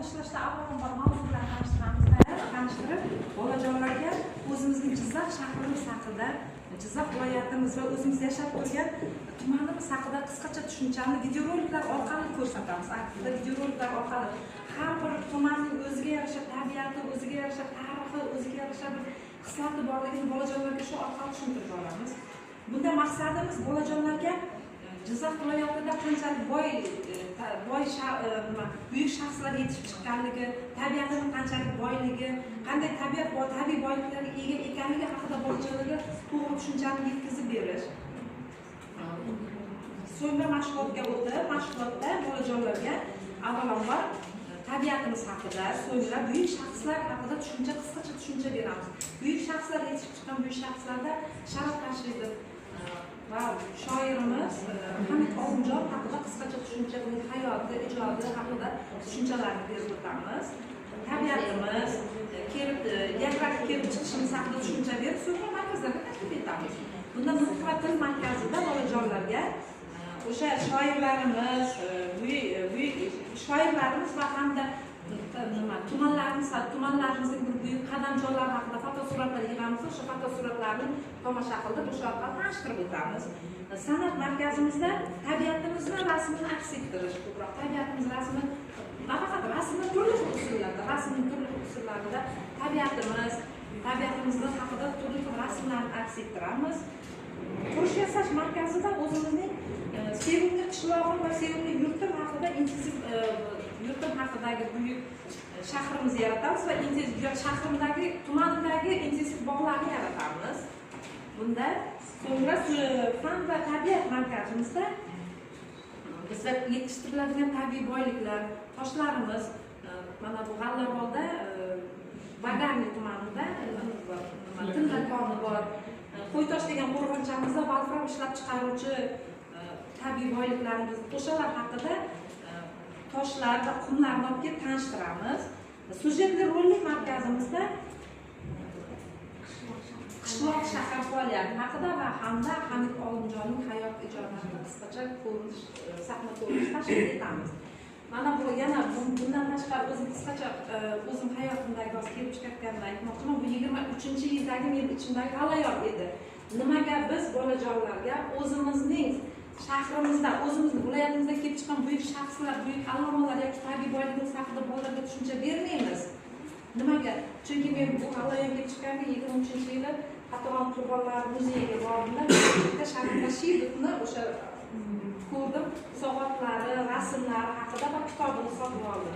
ishlashda avvalambor mavzu bilan tanishtirib, bolajonlarga o'zimizning Jizzax shahrimiz haqida, Jizzax viloyatimiz va o'zimiz yashab turgan tumanimiz haqida qisqacha tushunchani videoroliklar orqali ko'rsatamiz. Aslida videoroliklar orqali har bir tumanning o'ziga yarasha tabiati, o'ziga yarasha tarixi, o'ziga yarasha bir xislati borligini bolajonlarga shu orqali tushuntirib boramiz. Bunda maqsadimiz bolajonlarga Jizzax viloyatida qanchalik buyuk shaxslar yetishib chiqqanligi, tabiatining qanchalik boyligi, qanday tabiiy boyliklarga ega ekanligi haqida bolajonlarga to'g'ri tushunchani yetkazib berish. So'ngra mashg'ulotga o'tib, mashg'ulotda bolajonlarga avvalambor tabiatimiz haqida, so'ngra buyuk shaxslar haqida qisqacha tushuncha beramiz. Buyuk shaxslar yetishib chiqqan buyuk shaxslarda Sharaf Rashidov va shoirimiz Hamid Olimjon haqida qisqacha tushuncha, uning hayoti, ijodi haqida tushunchalarni berib o'tamiz. Tabiatimiz, geografik kelib chiqishimiz haqida tushuncha berib, so'ngra markazlarga taklif etamiz. Bunda Nutq va til markazida bolajonlarga o'sha shoirlarimiz, buyuk shoirlarimiz va hamda tumanlarimizning buyuk qadamjonlari haqida fotosuratlar yig'amiz. O'sha fotosuratlarni tomosha qilib, o'sha orqali tanishtirib o'tamiz. San'at markazimizda tabiatimizni rasmini aks ettirish, ko'proq tabiatimiz rasmini, nafaqat rasmni turli xil usullarda, rasmning turli xil usullarida tabiatimizni haqida turli xil rasmlarni aks ettiramiz. Qurish yasash markazida o'zimizning sevimli qishlog'im va sevimli yurtim haqidagi buyuk shahrimizni yaratamiz va shahrimdagi, tumanimdagi intensiv bog'larni yaratamiz. Bunda so'ngra fan va tabiat markazimizda bizda yetishtiriladigan tabiiy boyliklar, toshlarimiz, mana bu G'allavolda Bagarni tumanida Tinda koni bor. Qo'ytosh degan qo'rg'onchimizda valfram ishlab chiqaruvchi tabiiy boyliklarimiz, o'shalar haqida toshlar va qumlarni olib kelib tanishtiramiz. Sujetli rollik markazimizda qishloq shahar faoliyati haqida va hamda Hamid Olimjonning hayot ijodi haqida qisqacha sahna ko'rinish tashkil etamiz. Mana bu yana bundan tashqari o'zim qisqacha o'zim hayotimdagi kelib chiqayotganini aytmoqchiman. Bu 23-yildagi men ichimdagi g'alayon edi. Nimaga biz bolajonlarga o'zimizning shahrimizda, o'zimizning viloyatimizda kelib chiqqan buyuk shaxslar, buyuk allomalar yoki tabiiy boyligimiz haqida bolalarga tushuncha bermaymiz? Nimaga? Chunki men bu g'alayon kelib chiqqanda 23-yili Xatovon qurbonlari muzeyiga bordim. Sharif Rashidovni o'sha ko'rdim, sovg'atlari, rasmlari haqida va kitobini sotib oldim.